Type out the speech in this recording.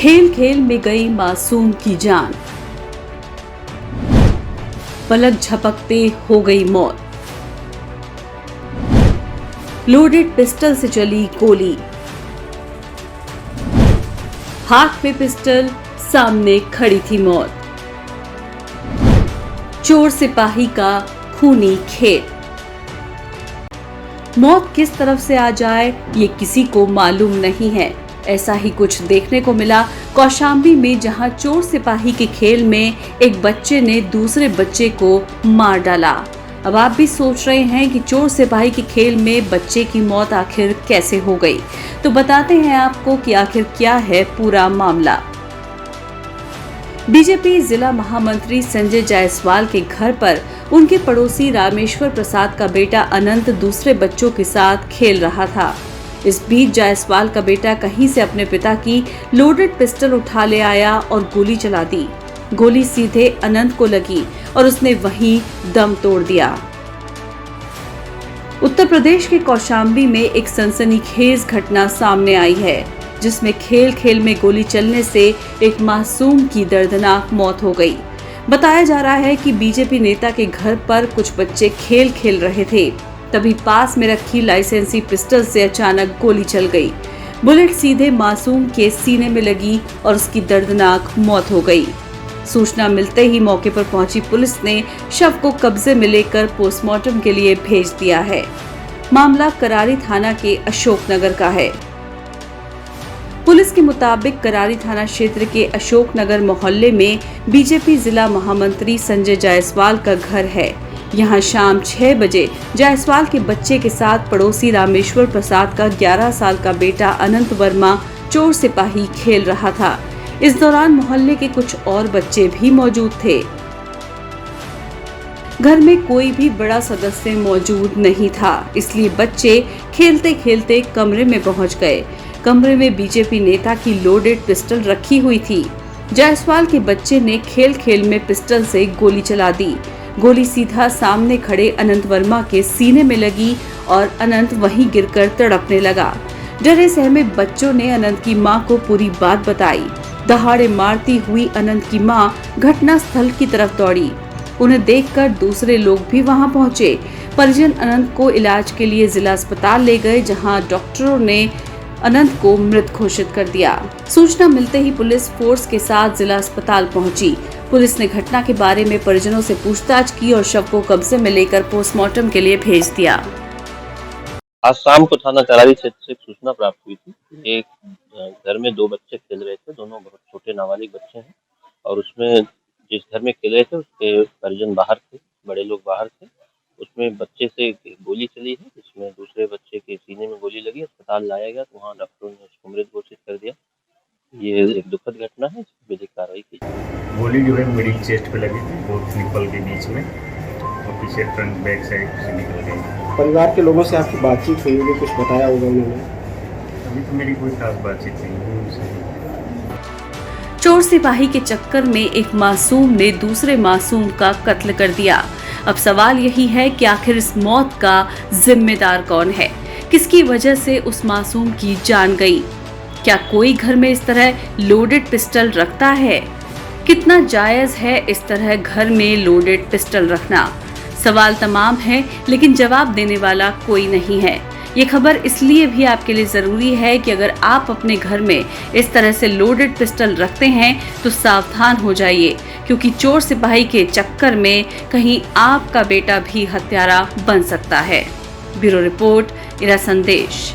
खेल खेल में गई मासूम की जान, पलक झपकते हो गई मौत। लोडेड पिस्टल से चली गोली, हाथ में पिस्टल, सामने खड़ी थी मौत। चोर सिपाही का खूनी खेल। मौत किस तरफ से आ जाए ये किसी को मालूम नहीं है। ऐसा ही कुछ देखने को मिला कौशाम्बी में, जहां चोर सिपाही के खेल में एक बच्चे ने दूसरे बच्चे को मार डाला। अब आप भी सोच रहे हैं कि चोर सिपाही के खेल में बच्चे की मौत आखिर कैसे हो गई, तो बताते हैं आपको कि आखिर क्या है पूरा मामला। बीजेपी जिला महामंत्री संजय जायसवाल के घर पर उनके पड़ोसी रामेश्वर प्रसाद का बेटा अनंत दूसरे बच्चों के साथ खेल रहा था। इस बीच जायसवाल का बेटा कहीं से अपने पिता की लोडेड पिस्टल उठा ले आया और गोली चला दी। गोली सीधे अनंत को लगी और उसने वहीं दम तोड़ दिया। उत्तर प्रदेश के कौशाम्बी में एक सनसनीखेज घटना सामने आई है, जिसमें खेल खेल में गोली चलने से एक मासूम की दर्दनाक मौत हो गई। बताया जा रहा है कि बीजेपी नेता के घर पर कुछ बच्चे खेल खेल रहे थे, तभी पास में रखी लाइसेंसी पिस्टल से अचानक गोली चल गई। बुलेट सीधे मासूम के सीने में लगी और उसकी दर्दनाक मौत हो गई। सूचना मिलते ही मौके पर पहुंची पुलिस ने शव को कब्जे में लेकर पोस्टमार्टम के लिए भेज दिया है। मामला करारी थाना के अशोकनगर का है। पुलिस के मुताबिक करारी थाना क्षेत्र के अशोकनगर मोहल्ले में बीजेपी जिला महामंत्री संजय जायसवाल का घर है। यहाँ शाम 6 बजे जायसवाल के बच्चे के साथ पड़ोसी रामेश्वर प्रसाद का 11 साल का बेटा अनंत वर्मा चोर सिपाही खेल रहा था। इस दौरान मोहल्ले के कुछ और बच्चे भी मौजूद थे। घर में कोई भी बड़ा सदस्य मौजूद नहीं था, इसलिए बच्चे खेलते खेलते कमरे में पहुंच गए। कमरे में बीजेपी नेता की लोडेड पिस्टल रखी हुई थी। जायसवाल के बच्चे ने खेल खेल में पिस्टल से गोली चला दी। गोली सीधा सामने खड़े अनंत वर्मा के सीने में लगी और अनंत वहीं गिरकर तड़पने लगा। डरे सहमे बच्चों ने अनंत की मां को पूरी बात बताई। दहाड़े मारती हुई अनंत की मां घटना स्थल की तरफ दौड़ी। उन्हें देखकर दूसरे लोग भी वहां पहुंचे। परिजन अनंत को इलाज के लिए जिला अस्पताल ले गए, जहां डॉक्टरों ने अनंत को मृत घोषित कर दिया। सूचना मिलते ही पुलिस फोर्स के साथ जिला अस्पताल पहुंची। पुलिस ने घटना के बारे में परिजनों से पूछताछ की और शव को कब्जे में लेकर पोस्टमार्टम के लिए भेज दिया। आज शाम को थाना करारी क्षेत्र से सूचना प्राप्त हुई थी। एक घर में 2 बच्चे खेल रहे थे, दोनों बहुत छोटे नाबालिग बच्चे हैं, और उसमें जिस घर में खेल रहे थे उसके परिजन बाहर थे, बड़े लोग बाहर थे। उसमें बच्चे से गोली चली है, जिसमें दूसरे बच्चे के सीने में गोली लगी। अस्पताल लाया गया तो वहाँ डॉक्टरों ने उसको मृत घोषित कर दिया। ये एक दुखद घटना है, विधिक कार्रवाई की। गोली जो है मिडिल चेस्ट पे लगी थी, बोथ निपल के बीच में, और पीछे फ्रंट बैक साइड से निकल गई। परिवार के लोगों से आपकी बातचीत हुई होगी, कुछ बताया होगा उन्होंने? अभी तो मेरी कोई खास बातचीत नहीं हुई उनसे। चोर सिपाही के चक्कर में एक मासूम ने दूसरे मासूम का कत्ल कर दिया। अब सवाल यही है कि आखिर इस मौत का जिम्मेदार कौन है? किसकी वजह से उस मासूम की जान गई? क्या कोई घर में इस तरह लोडेड पिस्टल रखता है? कितना जायज है इस तरह घर में लोडेड पिस्टल रखना? सवाल तमाम है, लेकिन जवाब देने वाला कोई नहीं है। ये खबर इसलिए भी आपके लिए जरूरी है कि अगर आप अपने घर में इस तरह से लोडेड पिस्टल रखते हैं तो सावधान हो जाइए, क्योंकि चोर सिपाही के चक्कर में कहीं आपका बेटा भी हत्यारा बन सकता है। ब्यूरो रिपोर्ट, इरा संदेश।